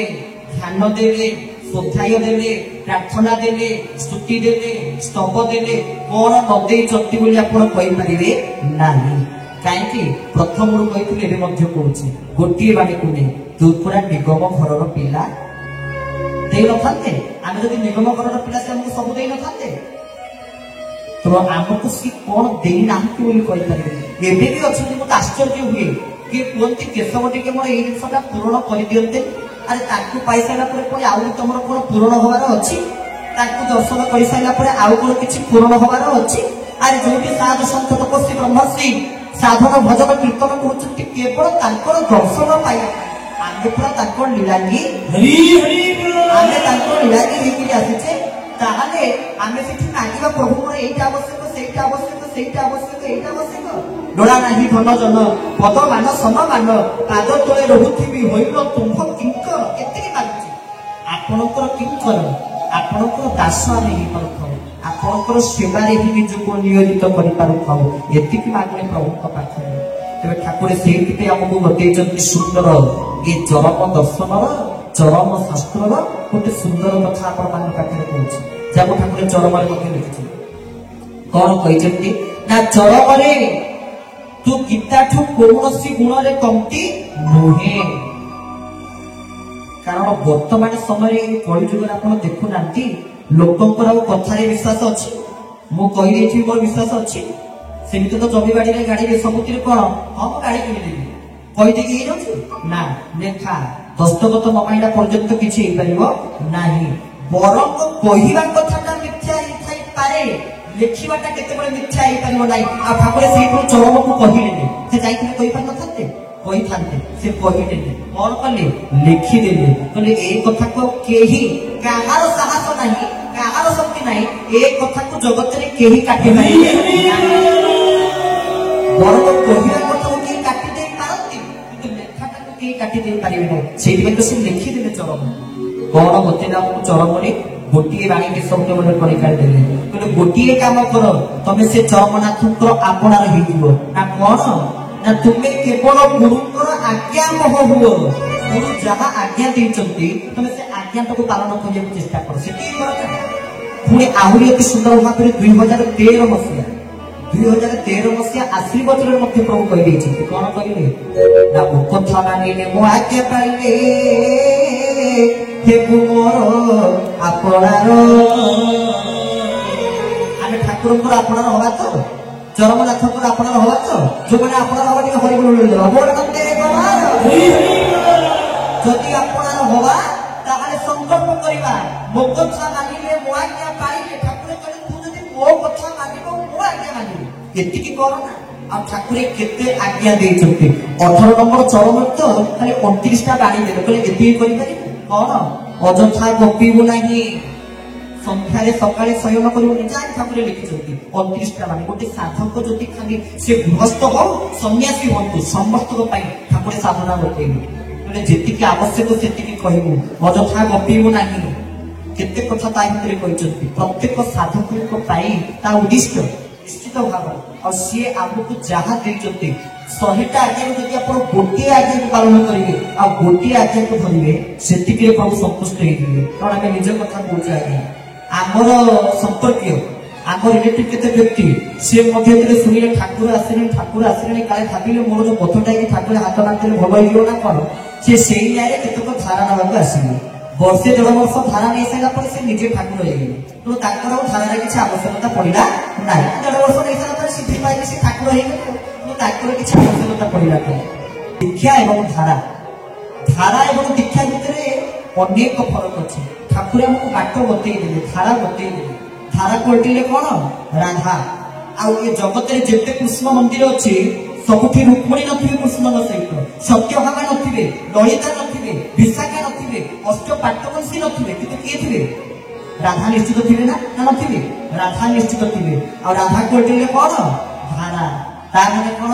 ଧ୍ୟାନ ଦେଲେ, ଶ୍ରଦ୍ଧାୟ ଦେଲେ, ପ୍ରାର୍ଥନା ଦେଲେ, ସ୍ତୁତି ଦେଲେ, ସ୍ତବ ଦେଲେ। କଣ ନ ଦେଇଛନ୍ତି ବୋଲି ଆପଣ କହିପାରିବେ ନାହିଁ। କାହିଁକି? ପ୍ରଥମରୁ କହିଥିଲେ, ଏବେ ମଧ୍ୟ କହୁଛି, ଗୋଟିଏ ବାଣୀକୁ ନେଇ ତୁ ପୁରା ନିଗମ ଘରର ପିଲା ଦେଇନଥାନ୍ତେ? ଆମେ ଯଦି ନିଗମ ଘରର ପିଲା, ସେ ଆମକୁ ସବୁ ଦେଇନଥାନ୍ତେ? ତ ଆମକୁ ସେ କଣ ଦେଇନାହାନ୍ତି ବୋଲି କହିପାରିବେ। ଏବେ ବି ଅଛନ୍ତି, ମୋତେ ଆଶ୍ଚର୍ଯ୍ୟ ହୁଏ, କିଏ କୁହନ୍ତି କେଶବ ଟିକେ ମୋର ଏଇ ଜିନିଷଟା ପୂରଣ କରିଦିଅନ୍ତେ। ଆରେ ତାଙ୍କୁ ପାଇସାରିଲା ପରେ ପୁଣି ଆହୁରି ତମର କଣ ପୂରଣ ହବାର ଅଛି? ତାଙ୍କୁ ଦର୍ଶନ କରିସାରିଲା ପରେ ଆଉ କଣ କିଛି ପୂରଣ ହବାର ଅଛି? ଆରେ ଯୋଉଠି ସାଧୁ ସନ୍ଥ ତପସ୍ୱୀ ବ୍ରହ୍ମଶ୍ରୀ ସାଧନ ଭଜନ କୀର୍ତ୍ତନ କରୁଛନ୍ତି କେବଳ ତାଙ୍କର ଦର୍ଶନ ପାଇବା ପାଇଁ। ଆମେ ପୁରା ତାଙ୍କ ଲୀଳାଙ୍ଗୀ, ଆମେ ତାଙ୍କ ଲୀଳାଙ୍ଗୀ ହେଇକିରି ଆସିଛେ। ତାହେଲେ ଆମେ ସେଠି ମାଗିବା, ପ୍ରଭୁ ମୋର ଏଇଟା ଆବଶ୍ୟକ, ସେଇଟା ଆବଶ୍ୟକ, ସେଇଟା ଆବଶ୍ୟକ, ଏଇଟା ଆବଶ୍ୟକ। ଡୋଳା ନାହିଁ ଧନ ଜନ, ପଦମାନ ସନମାନ, ପାଦ ତଳେ ରହୁଥିବି ହୋଇଲ ତୁମ୍ଭ କିଙ୍କର। ଏତିକି ମାଗୁଛି। ଆପଣଙ୍କର କିଙ୍କର, ଆପଣଙ୍କର ଦାସ ଆମେ ହେଇପାରୁଥାଉ, ଆପଣଙ୍କର ସେବାରେ ହିଁ ନିଜକୁ ନିୟୋଜିତ କରିପାରୁଥାଉ। ଏତିକି ମାଗଣୀ ପ୍ରଭୁଙ୍କ ପାଖରେ। ତେବେ ଠାକୁର ସେଇଥିପାଇଁ ଆମକୁ ବତେଇଛନ୍ତି ସୁନ୍ଦର ଏ ଚରମ ଦର୍ଶନର, ଚରମ ଶାସ୍ତ୍ରର ଗୋଟେ ସୁନ୍ଦର କଥା ଆପଣମାନଙ୍କ ପାଖରେ କହୁଛି, ଯାହାକୁ ଠାକୁର ଚରମରେ ମଧ୍ୟ ଲେଖିଛନ୍ତି। କଣ କହିଛନ୍ତି ନା, ଚରମରେ ତୁ ଗୀତାଠୁ କୌଣସି ଗୁଣରେ କମତି ନୁହେଁ। କାରଣ ବର୍ତ୍ତମାନ ସମୟରେ ଏଇ କଳିଯୁଗରେ ଆପଣ ଦେଖୁନାହାନ୍ତି, ଲୋକଙ୍କର ଆଉ କଥାରେ ବିଶ୍ୱାସ ଅଛି? ମୁଁ କହିଦେଇଥିବି ମୋର ବିଶ୍ୱାସ ଅଛି, ସେମିତି ତ ଜମିବାଡିରେ ଗାଡିରେ ସବୁଥିରେ କଣ, ହଁ ମୁଁ ଗାଡି କିଣିଦେବି କହିଦେଇକି ହେଇଯାଉଛି ନା। ଲେଖା ଦସ୍ତଖତ ନ ମାଇଲା ପର୍ଯ୍ୟନ୍ତ କିଛି ହେଇପାରିବ ନାହିଁ। ବରଂ କହିବା କଥାଟା ମିଥ୍ୟା ହେଇଥାଇପାରେ, ଲେଖିବାଟା କେତେବେଳେ ମିଥ୍ୟା ହେଇପାରିବ ନାହିଁ। ଆଉ ଠାକୁର ସେଇଠୁ ଚରମକୁ କହିଲେନି, ସେ ଯାଇଥିଲେ କହିପାରିନଥାନ୍ତେ? କହିଥାନ୍ତେ। ସେ କହିଦେଲେ, କଣ କଲେ? ଲେଖିଦେଲେ। କହିଲେ ଏ କଥାକୁ କେହି, କାହାର ସାହସ ନାହିଁ, କାହାର ଶକ୍ତି ନାହିଁ, ଏ କଥାକୁ ଜଗତରେ କେହି କାଟି ପାରିବେ ନାହିଁ। ବରଂ କହିବା କଥାକୁ କେହି କାଟି ଦେଇ ପାରନ୍ତି, କିନ୍ତୁ ଲେଖାଟାକୁ କେହି କାଟି ଦେଇ ପାରିବେ ନାହିଁ। ସେଇଥିପାଇଁ ତ ସେ ଲେଖିଦେଲେ ଚରମ। କଣ ବତେଇଲେ ଆମକୁ ଚରମରେ? ଗୋଟିଏ ବାଣୀଟି ଶବ୍ଦ ଗୋଟେ ପରିକାର ଦେଲେ, କହିଲେ ଗୋଟିଏ କାମ କର, ତମେ ସେ ଚରମନାଥଙ୍କର ଆପଣାର ହେଇଯିବ। ନା କଣ ନା, ତୁମେ କେବଳ ଗୁରୁଙ୍କର ଆଜ୍ଞା ମହ ହୁଅ। ଗୁରୁ ଯାହା ଆଜ୍ଞା ଦେଇଛନ୍ତି ତମେ ସେ ଆଜ୍ଞାଟାକୁ ପାଳନ କରିବାକୁ ଚେଷ୍ଟା କର। ସେତିକି ଦରକାର। ପୁଣି ଆହୁରି ଅତି ସୁନ୍ଦର ଭାବରେ 2013 ମସିହା ଆଶୀର୍ବାଦରେ ମଧ୍ୟ ପ୍ରଭୁ କହିଦେଇଛନ୍ତି। କଣ କହିଲେ ନା, ମୋ କଥା ମାନିଲେ, ମୋ ଆଜ୍ଞା ପାଇଲେ ହେବୁ ମୋର ଆପଣାର। ଆମେ ଠାକୁରଙ୍କର ଆପଣାର ହବା ତ, ଚରମନାଥଙ୍କର ଆପଣାର ହବା ତ। ଯୋଉମାନେ ଆପଣାର ହବା, ଟିକେ ହରିବୋଲ ମିଳିଦେବା। ଯଦି ଆପଣାର ହବା, ତାହେଲେ ସଂକଳ୍ପ କରିବା, ମୋ କଥା ମାନିଲେ, ମୋ ଆଜ୍ଞା ପାଇଲେ। ଠାକୁର କହିଲେ, ତୁ ଯଦି ମୋ କଥା ମାନିବ, ମୋ ଆଜ୍ଞା ମାନିବ, ଏତିକି କର ନା। ଆଉ ଠାକୁର କେତେ ଆଜ୍ଞା ଦେଇଛନ୍ତି। 18 ନମ୍ବର ଚରମରେ ତ ଖାଲି 29ଟା ବାଣୀ ଦେଲେ, କହିଲେ ଏତିକି କରିପାରିବୁ? କଣ? ଅଯଥା ଗପିବୁ ନାହିଁ, ସଂଖ୍ୟାରେ ସକାଳେ ଶୟନ କରିବୁନି। ଯାହା ଠାକୁର ଲିଖିଛନ୍ତି 29ଟା ବାଣୀ। ଗୋଟେ ସାଧକ ଯଦି ଖାଲି ସେ ଗୃହସ୍ଥ ହଉ, ସନ୍ନ୍ୟାସୀ ହୁଅନ୍ତୁ, ସମସ୍ତଙ୍କ ପାଇଁ ଠାକୁର ସାଧନା ବତେଇବେ। କହିଲେ ଯେତିକି ଆବଶ୍ୟକ ସେତିକି କହିବୁ, ଅଯଥା ଗପିବୁ ନାହିଁ। କେତେ କଥା ତା ଭିତରେ କହିଛନ୍ତି। ପ୍ରତ୍ୟେକ ସାଧକଙ୍କ ପାଇଁ ତା ଉଦ୍ଦିଷ୍ଟ ନିଶ୍ଚିତ ଭାବରେ। ଆଉ ସିଏ ଆମକୁ ଯାହା ଦେଇଛନ୍ତି, 100ଟା ଆଜ୍ଞାକୁ ଯଦି ଆପଣ ଗୋଟିଏ ଆଜ୍ଞାକୁ ପାଳନ କରିବେ, ଆଉ ଗୋଟିଏ ଆଜ୍ଞାକୁ ଧରିବେ, ସେତିକିରେ ପ୍ରଭୁ ସନ୍ତୁଷ୍ଟ ହେଇଯିବେ। କାରଣ ଆମେ ନିଜ କଥା କହୁଛୁ ଆଜ୍ଞା। ଆମର ସମ୍ପର୍କୀୟ, ଆମ ରିଲେଟିଭ କେତେ ବ୍ୟକ୍ତି, ସେ ମଧ୍ୟ ଶୁଣିଲେ ଠାକୁର ଆସିଲେଣି, କାଳେ ଭାବିଲେ ମୋର ଯୋଉ ପଥଟା ହେଇକି ଠାକୁର ହାତ ମାରିଦେଲେ ଭଲ ହେଇଯିବ ନା କଣ। ସେ ସେଇ ନ୍ୟାୟରେ କେତେକ ଧାରା ନେବାକୁ ଆସିବେ। ବର୍ଷେ 1.5 ବର୍ଷ ଧାରା ନେଇ ସାରିଲା ପରେ ସେ ନିଜେ ଠାକୁର ହେଇଗଲେ। ତେଣୁ ତାଙ୍କର ଆଉ ଧାରାର କିଛି ଆବଶ୍ୟକତା ପଡିଲା ନାହିଁ। 1.5 ବର୍ଷ ନେଇ ସାରିଲା ପରେ ସିଦ୍ଧି ପାଇଲେ ସେ ଠାକୁର ହେଇଗଲେ। ତେଣୁ ତାଙ୍କର କିଛି ଆବଶ୍ୟକତା ପଡିଲା ନାହିଁ। ଦୀକ୍ଷା ଏବଂ ଧାରା ଏବଂ ଦୀକ୍ଷା ଭିତରେ ଅନେକ ଫରକ ଅଛି। ଠାକୁର ଆମକୁ ବାଟ ବତେଇ ଦେଲେ, ଧାରା ବତେଇ ଦେଲେ। ଧାରା କହିଲେ କଣ? ରାଧା। ଆଉ ଏ ଜଗତରେ ଯେତେ କୃଷ୍ଣ ମନ୍ଦିର ଅଛି, ସବୁଠି ରୁକ୍ମଣୀ ନଥିବେ କୃଷ୍ଣଙ୍କ ସହିତ, ସତ୍ୟଭାମା ନଥିବେ, ଲଳିତା ନଥିବେ, ବିଶାଖା ନଥିବେ, ଅଷ୍ଟପାଟବଂଶୀ ନଥିବେ, କିନ୍ତୁ କିଏ ଥିବେ? राधा निश्चित थे ना नी राधा निश्चित थे आ राधा कोटिले कौन धारा तार कौन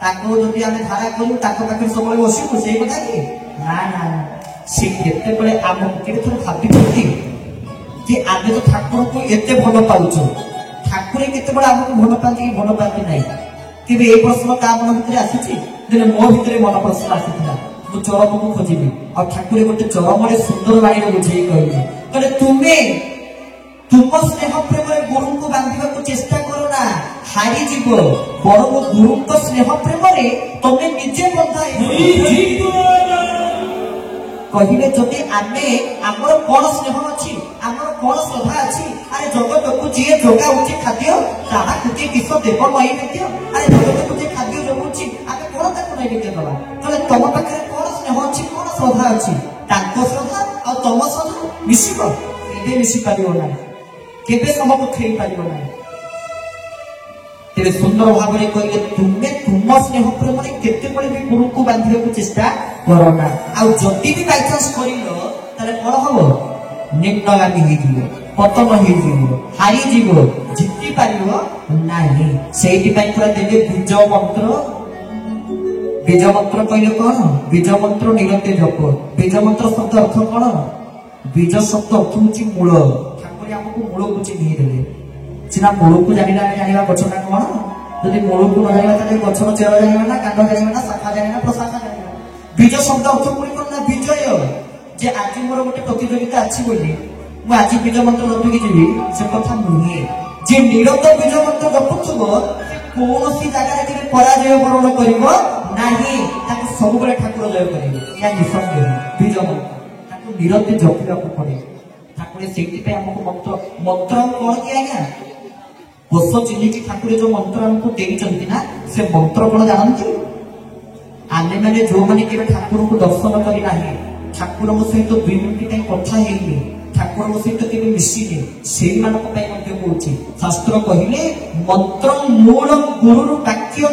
ताको जदि आमे धारा करू ताको पाखे सब बसू से कथा कि ना ना से केते आम केते थोर भावी कि आगे तो ठाकुर को एते भल पाउछ ठाकुर केते आमको भल पाती भल पाती ना कि ये प्रश्न का मन भीतर आसी मो भीतर मन प्रश्न आसाला मु चरम को खोजी और ठाकुर गोटे चरम सुंदर बाणी बुझे कहले तुम्हें तुम स्नेह प्रेम गुरु को बांधा चेष्टा करो ना हारी जीव बर गुरु स्नेह प्रेम तुम्हें निजे बंधा कहले जदि आमे आमर कौन स्नेह अच्छी आमर कौन श्रद्धा अच्छी अरे जगत को जी जोगा खाद्य ताहा कुछ किस देव नैवेद्य अरे जगत को जी खाद्य जोगुची आमे कौन ताको नैवेद्य दवा कहले तुम पाखे कौन स्नेह अच्छी कौन श्रद्धा अच्छी ताको श्रद्धा और तुम श्रद्धा मिसिबो केबे मिसि पारिबो ना केबे समको खेई पारिबो ना तेरे सुंदर भाव में कहले तुम्हें तुम स्नेह प्रेम केते बड़े भी गुरु को बांधिबा को चेष्टा करो ना आ जदि भी बाय चांस करिलो ताले कोन हबो निम्नगामी हे जीवो पतन हे जीवो हारी जीवो जिति पारिबो नाही सेति पई पूरा देले बीज मंत्र कहले कोन बीज मंत्र निरंतर जप बीज मंत्र शब्द अर्थ कोन बीज शब्द अर्थ होची मूल ठाकुर हमको मूल को चिन्हि देले सिना मूल को जानिला गछटा कोन जदि मूल को न जानिला ताले गछर चेर जानिला ना कांड जानिला ना शाखा जानिला प्रशाखा जानिला बीज शब्द अर्थ कोन ना विजय जे आज मोर गोटे प्रतियोगिता अछि बोली मु आज बीज मंत्र जपिकी जीवी से कथा नुहे जे निरंतर बीज मंत्र जपुथबो से कोनोसी जगह रे पराजय वरण करिवो नाही ताको सब बेले ठाकुर जय करिवो या निसंदेह बीज मंत्र ताको निरंतर जपिला को पड़े ठाकुर सेति पे हमको मंत्र मंत्र कोन कि आज्ञा कोस चिन्ह की ठाकुर जो मंत्र हमको देई चंती ना से मंत्र कोन जानନ୍ତି आने माने जो माने के ठाकुर को दर्शन करी नाही ठाकुर सहित 2 मिनिट कथा हेनी ठाकुर सहित के मिसिले से मानक पई मध्य कहूची शास्त्र कहिले मंत्र मूल गुरु वाक्य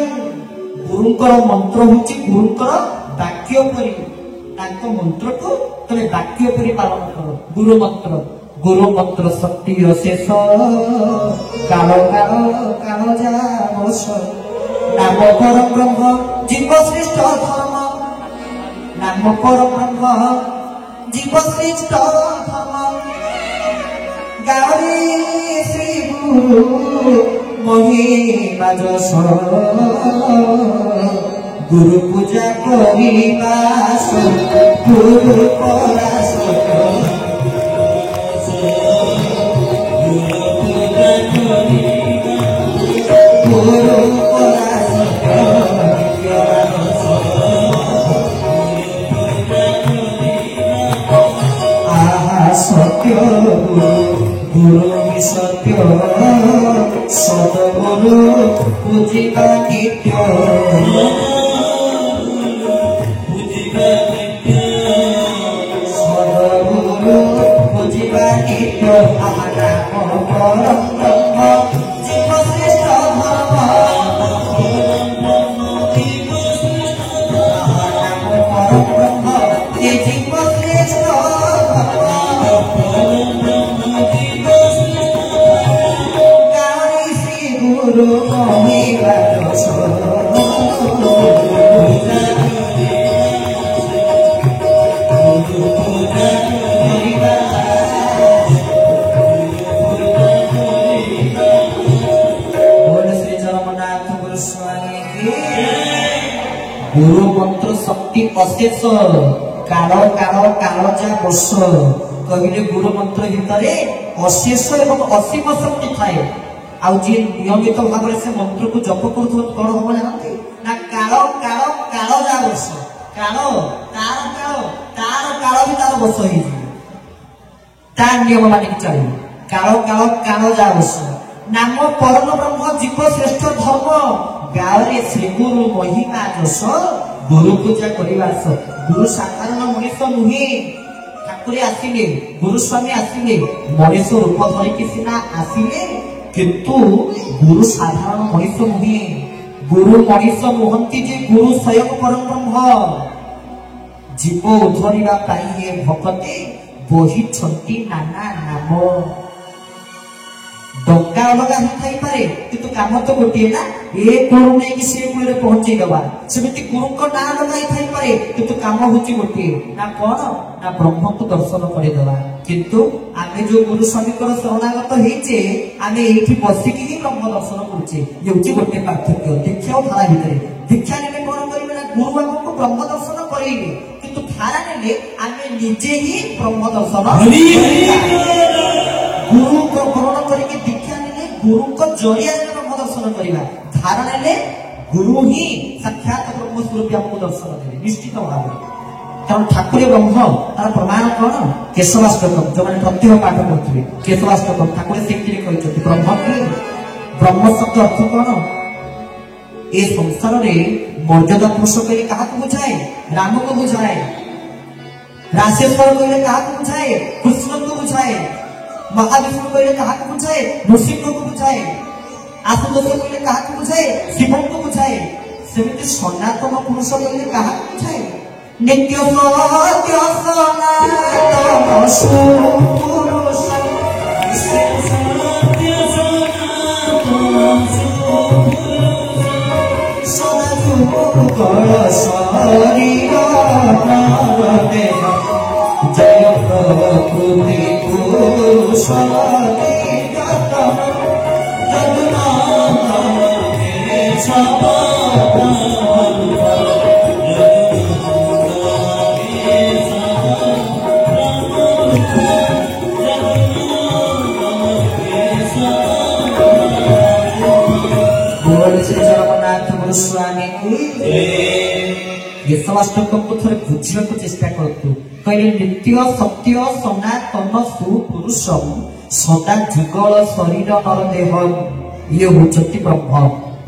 गुरुकर मंत्र होची गुरुकर वाक्य परि ताको मंत्र को तले वाक्य परि पालन करो गुरु मंत्र शक्ति अशेष कालो कालो कालो जावस नाम पर ब्रह्म जीव श्रेष्ठ धर्म नाम पर ब्रह्म जीव श्रेष्ठ धर्म गावरी श्री गुरु महिमा जस गुरु पूजा करिबा गुरु परास गुरु सत्य गुरु सत्य सदगुरु पूजिबा नित्य सदगुरु पूजिबा नित्य नाम परम ब्रह्म जीव श्रेष्ठ धर्म नाम परम ब्रह्म जीव श्रेष्ठ गुरु महिमा जस श्री जगन्नाथ गुरु स्वामी गुरु मंत्र शक्ति अशेष काल काल काल जा वर्ष कहले गुरु मंत्र भितर अशेष एवं असीम शक्ति थाए आउ जी नियमित भाव से मंत्र को जप करू कौन हम जानते ना काल काल काल जा वर्ष काल तार भी तार वर्ष हो तार नियम मानिक चलो काल काल काल जा वर्ष नाम परम ब्रह्म जीव श्रेष्ठ धर्म गाँव श्री गुरु महिमा जस गुरु पूजा करवा गुरु साधारण मनीष नुहे ठाकुर आसिले गुरुस्वामी आसिले मनीष रूप धरिकी सीना आसिले किंतु गुरु साधारण मनीष नुहे गुरु मनीष नुहंती जे गुरु स्वयं परम ब्रह्म जीव उद्धरिबा पाई भक्ति ବହିଛନ୍ତି ନାନା ନାମ। ଡଙ୍ଗା ଅଲଗା ହେଇଥାଇପାରେ କିନ୍ତୁ କାମ ତ ଗୋଟିଏ ନା, ଏ କୂଳରୁ ନେଇକି ସେ କୂଳରେ ପହଞ୍ଚେଇ ଦବା। ସେମିତି ଗୁରୁଙ୍କ ନାଁ ଅଲଗା ହେଇଥାଇପାରେ କିନ୍ତୁ କାମ ହଉଛି ଗୋଟିଏ, ନା କଣ ନା ବ୍ରହ୍ମକୁ ଦର୍ଶନ କରିଦବା। କିନ୍ତୁ ଆମେ ଯୋଉ ଗୁରୁ ସ୍ୱାମୀଙ୍କର ଶରଣାଗତ ହେଇଛେ ଆମେ ଏଇଠି ବସିକି ହିଁ ବ୍ରହ୍ମ ଦର୍ଶନ କରୁଛେ, ଇଏ ହଉଛି ଗୋଟେ ପାର୍ଥକ୍ୟ ଦୀକ୍ଷା ଓ ଧାରା ଭିତରେ। ଦୀକ୍ଷା ନେଲେ କଣ କରିବେ ନା ଗୁରୁ ଆମକୁ ବ୍ରହ୍ମ ଦର୍ଶନ କରେଇବେ, କିନ୍ତୁ ଧାରା ନେଲେ ଆମେ ନିଜେ ହିଁ ବ୍ରହ୍ମ ଦର୍ଶନ ଗୁରୁ ଗ୍ରହଣ କରିକି ଦୀକ୍ଷା ନେଲେ ଗୁରୁଙ୍କ ଜରିଆରେ ବ୍ରହ୍ମ ଦର୍ଶନ କରିବା। ଧାରା ନେଲେ ଗୁରୁ ହିଁ ସାକ୍ଷାତ ବ୍ରହ୍ମ ସ୍ୱରୂପ ଆମକୁ ଦର୍ଶନ ଦେବେ ନିଶ୍ଚିତ ଭାବରେ। କାରଣ ଠାକୁର ବ୍ରହ୍ମ ତାର ପ୍ରମାଣ କଣ? କେଶବାଷ୍ଟକମ୍, ଯୋଉମାନେ ପ୍ରତ୍ୟହ ପାଠ କରୁଥିବେ କେଶବାଷ୍ଟକମ୍ ଠାକୁର ସେଠିରେ କହିଛନ୍ତି ବ୍ରହ୍ମ କି? ବ୍ରହ୍ମ ଶବ୍ଦ ଅର୍ଥ କଣ? ଏ ସଂସାରରେ ମର୍ଯ୍ୟାଦା ପୁରୁଷ କହିଲେ କାହାକୁ ବୁଝାଏ? ରାମକୁ ବୁଝାଏ। ରାଶେଶ୍ୱର କହିଲେ କାହାକୁ ବୁଝାଏ? କୃଷ୍ଣଙ୍କୁ ବୁଝାଏ। ମହାବିଷ୍ଣୁ କହିଲେ କାହାକୁ ବୁଝାଏ? ନୃସିଂହକୁ ବୁଝାଏ। ଆଶୁତୋଷ କହିଲେ କାହାକୁ ବୁଝାଏ? ଶିବଙ୍କୁ ବୁଝାଏ। ସେମିତି ସନାତନ ପୁରୁଷ କହିଲେ କାହାକୁ ବୁଝାଏ? ନିତ୍ୟ ସତ୍ୟ ଜୟ ପ୍ରକୃତି ପୁରୁଷ ଜଗନ୍ନାଥ ଗୁରୁ ସ୍ୱାମୀ କେଶବାଷ୍ଟକଙ୍କୁ ଥରେ ବୁଝିବାକୁ ଚେଷ୍ଟା କରନ୍ତୁ। କହିଲେ ନିତ୍ୟ ସତ୍ୟ ସନାତନ ସୁପୁରୁଷ ସଦା ଯୁଗଳ ଶରୀର ନର ଦେହ, ଇଏ ହଉଛନ୍ତି ବ୍ରହ୍ମ,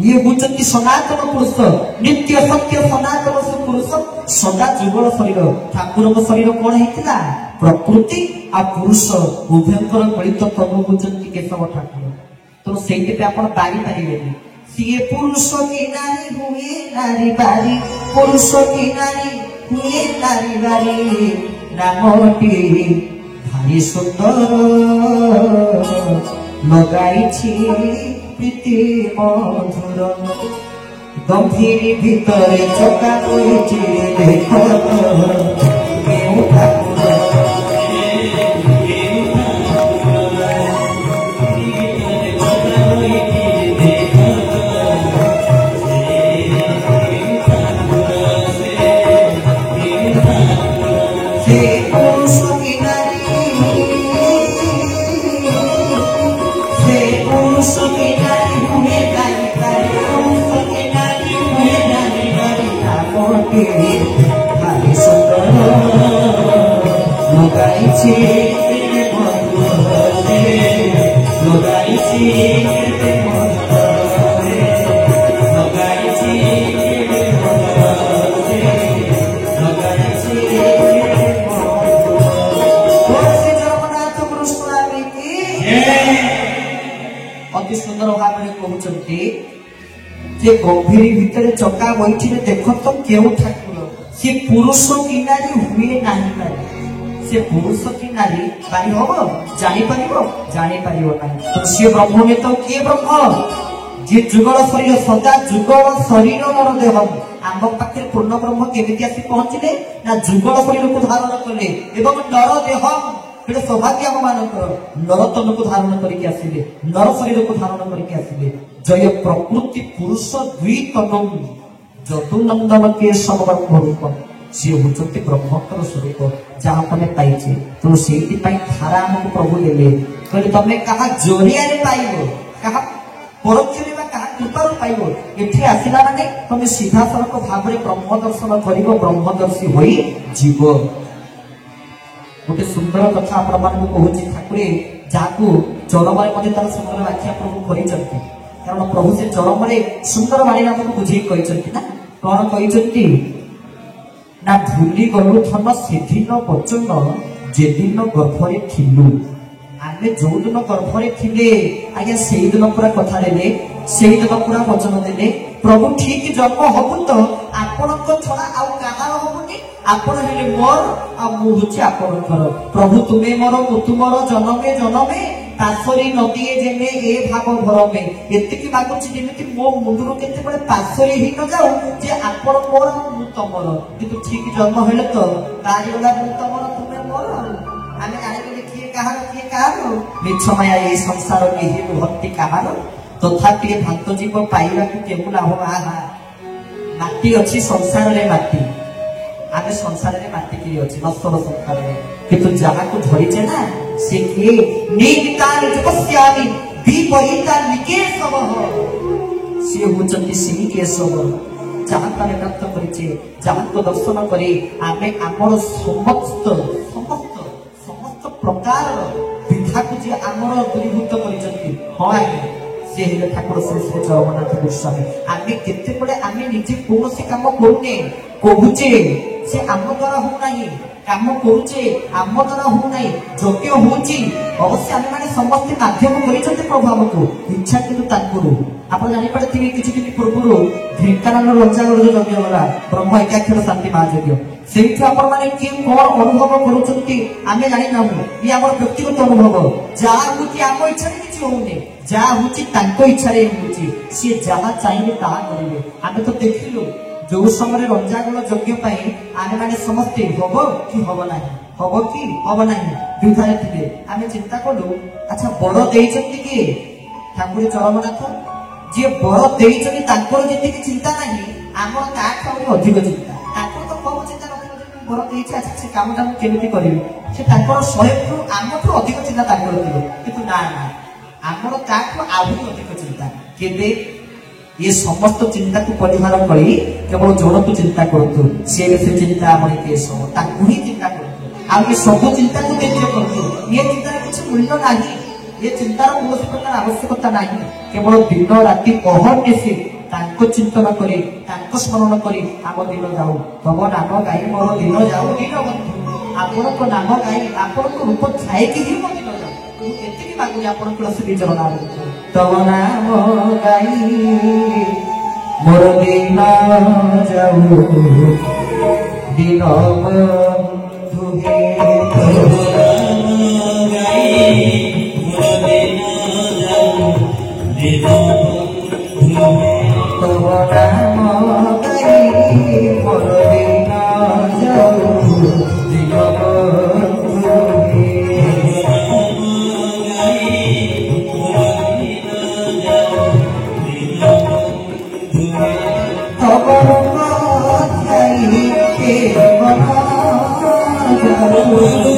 ଇଏ ହଉଛନ୍ତି ସନାତନ ପୁରୁଷ। ନିତ୍ୟ ସତ୍ୟ ସନାତନ ସୁପୁରୁଷ ସଦା ଯୁଗଳ ଶରୀର। ଠାକୁରଙ୍କ ଶରୀର କଣ ହେଇଥିଲା? ପ୍ରକୃତି ଆଉ ପୁରୁଷ ଉଭୟଙ୍କର ମିଳିତ ତନୁ ହଉଛନ୍ତି କେଶବ ଠାକୁର। ତେଣୁ ସେଇଥିପାଇଁ ଆପଣ ପାରି ପାରିବେନି ସିଏ ପୁରୁଷ କି ନାରୀ ହୁଏ ନାରୀ ବାରି, ପୁରୁଷ କି ନାରୀ ହୁଏ ନାରୀ ବାରି। ନାମଟି ଭାରି ସୁନ୍ଦର ଲଗାଇଛି ପ୍ରୀତି ମଧୁର, ଗମ୍ଭୀର ଭିତରେ ଚକା ହୋଇଛି ଦେଖ କେଉଁ ଠାକୁର। ভারি সুন্দর লগাইছি লগাইছি লগাইছি লগাইছি জগନ୍ନାଥ ଗୁରୁ ସ୍ୱାମୀ କି ଅତି ସୁନ୍ଦର ଭାବରେ କହୁଛନ୍ତି যে গভীর ভিতরে চকা বইছিলে দেখ তো কেউ ঠাকুর, সে পুরুষ কি নারী হুয়ে নাহি পারে। সে পুরুষ কি নারী পারি হব জানিপারিব? জানিপারিব না। তো সে ব্রহ্ম নে তো কিଏ ব্রহ্ম? যে যুগল শরীর সদা যুগল শরীর নর দেহ। আম পাখে পূর্ণ ব্রহ্ম কেমিতি আসি পৌঁছিলে না যুগল শরীরକୁ ধারণ কলে এবং নর দেহ এটা সৌভাগ্য ଆମ ମାନଙ୍କର ନର ତନକୁ ଧାରଣ କରିକି ଆସିଲେ, ନର ଶରୀରକୁ ଧାରଣ କରିକି ଆସିଲେ। ଜୟ ପ୍ରକୃତି ପୁରୁଷ ଦୁଇ ତନୁ ଯଦୁନନ୍ଦନ କେ ସମବର୍ଗ ରୂପ, ସିଏ ହଉଛନ୍ତି ବ୍ରହ୍ମଙ୍କର ସ୍ୱରୂପ ଯାହାକୁ ଆମେ ପାଇଛେ। ତେଣୁ ସେଇଥିପାଇଁ ଧାରା ଆମକୁ ପ୍ରଭୁ ଦେଲେ, କହିଲେ ତମେ କାହା ଜରିଆରେ ପାଇବ, କାହା ପରୋକ୍ଷରେ ବା କାହା କୃପାରୁ ପାଇବ। ଏଠି ଆସିଲା ମାନେ ତମେ ସିଧାସଳଖ ଭାବରେ ବ୍ରହ୍ମ ଦର୍ଶନ କରିବ, ବ୍ରହ୍ମଦର୍ଶୀ ହୋଇ ଯିବ। ଗୋଟେ ସୁନ୍ଦର କଥା ଆପଣମାନଙ୍କୁ କହୁଛି, ଠାକୁରେ ଯାହାକୁ ଚରମରେ ମଧ୍ୟ ତାର ସୁନ୍ଦର ବ୍ୟାଖ୍ୟା ପ୍ରଭୁ କରିଛନ୍ତି। କାରଣ ପ୍ରଭୁ ସେ ଚରମରେ ସୁନ୍ଦର ବାଣୀରେ ଆମକୁ ବୁଝେଇ କହିଛନ୍ତି ନା, କଣ କହିଛନ୍ତି ନା ଭୁଲି ଗଲୁ ଧନ ସେଦିନ ବଚନ ଯେଦିନ ଗର୍ଭରେ ଥିଲୁ। ଆମେ ଯୋଉଦିନ ଗର୍ଭରେ ଥିଲେ ଆଜ୍ଞା ସେଇଦିନ ପୁରା କଥା ଦେଲେ, ସେଇଦିନ ପୁରା ବଚନ ଦେଲେ, प्रभु ठीक जन्म हबु तो आपण छड़ा आउ कहार हबुनी आपण हेले मोर आ मु होछि आपणकर प्रभु तुमे मोर मु तुमर जनमे जनमे पासरी नदी जेमे ए भाग भरमे एतिकी मागुछि जेमिति मो मुंडुरु केते बडे पासरी हि न जाऊ जे आपण मोर मु तमर किंतु ठीक जन्म हेले तो तारी वाला मु तमर तुमे मोर आमे जाने के किए कहार मिछ माया ए संसार के ही भक्ति कहार तथापि भात जीव पाइबा केमु लाभ आहा माटी अछि संसार रे माटी आमे संसार रे माटी की अछि नश्वर संसार रे किंतु जहा को धरिছে ना से के नितान जपस्यामि विपरीता निकेशवः से होचंती सिनी केशव जहा का प्राप्त करिছে जहा को दर्शन करे आमे हमर समस्त प्रकार विधा को जे हमर दूरीभूत करिचंती हां से हेले ठाकुर श्री श्री जगन्नाथ गोस्वामी आमे केते पडे आमे निजे कोनोसी काम करूने कहूचे से आम द्वारा हो नाही काम करूचे आम द्वारा हो नाही योग्य होची अवश्य आमे माने समस्त माध्यम करिचंते प्रभु हमको इच्छा किंतु ताकरू आपण जानि पडथिबे किछि दिन पूर्वरो ढेंकानाल रंजागड़ जो यज्ञ होला ब्रह्म एकाक्षर शांति महायज्ञ सेठी आपण माने के कोन अनुभव करूचंती आमे जानि नाहु इ हमर व्यक्तिगत अनुभव जा होची आम इच्छा रे किछि होउने जा होची तांको इच्छा रे होची से जहा चाहिए ताहा करिवे आमे तो देखिलु जो समय रंजागल यज्ञ पाई आमे माने समस्त हबो कि हबो नाही हबो कि हबो नाही दुधारे थिबे आमे चिंता कलु अच्छा बड़ देइचंती कि ठाकुर चरमनाथ जे बड़ देइचंती तांकर जेति कि चिंता नाही हमर ता खाउरी अधिक चिंता तांकर तो कम चिंता नथिबो बड़ देइछ अच्छा से कामटा केमिति करिवे से तांकर 100 रु हमठु अधिक चिंता तांकर थिबो किंतु ना ना हमर ता को आहुरी अधिक चिंता केबे ये समस्त चिंता को परिहार करी केवल जड़ को चिंता करतु से चिंता हमर केस ताकू ही चिंता करतु आ ये सब चिंता को देखिए करतु ये चिंता कुछ मूल्य नहीं ये चिंतार कौन प्रकार आवश्यकता नहीं केवल दिन राति अहर्निशि से तांको चिंतन करी तांको स्मरण करी आम दिन जाऊ तब नाम गाई मोर दिन जाऊ दिन बंधु आपण को नाम गाई आपण को रूप छाए कि ही दिन जाऊ एति की मागुनी आपण को श्री जगन्नाथ तब नाम गाई मोर दिन जाऊ दिन बंधु Thank you.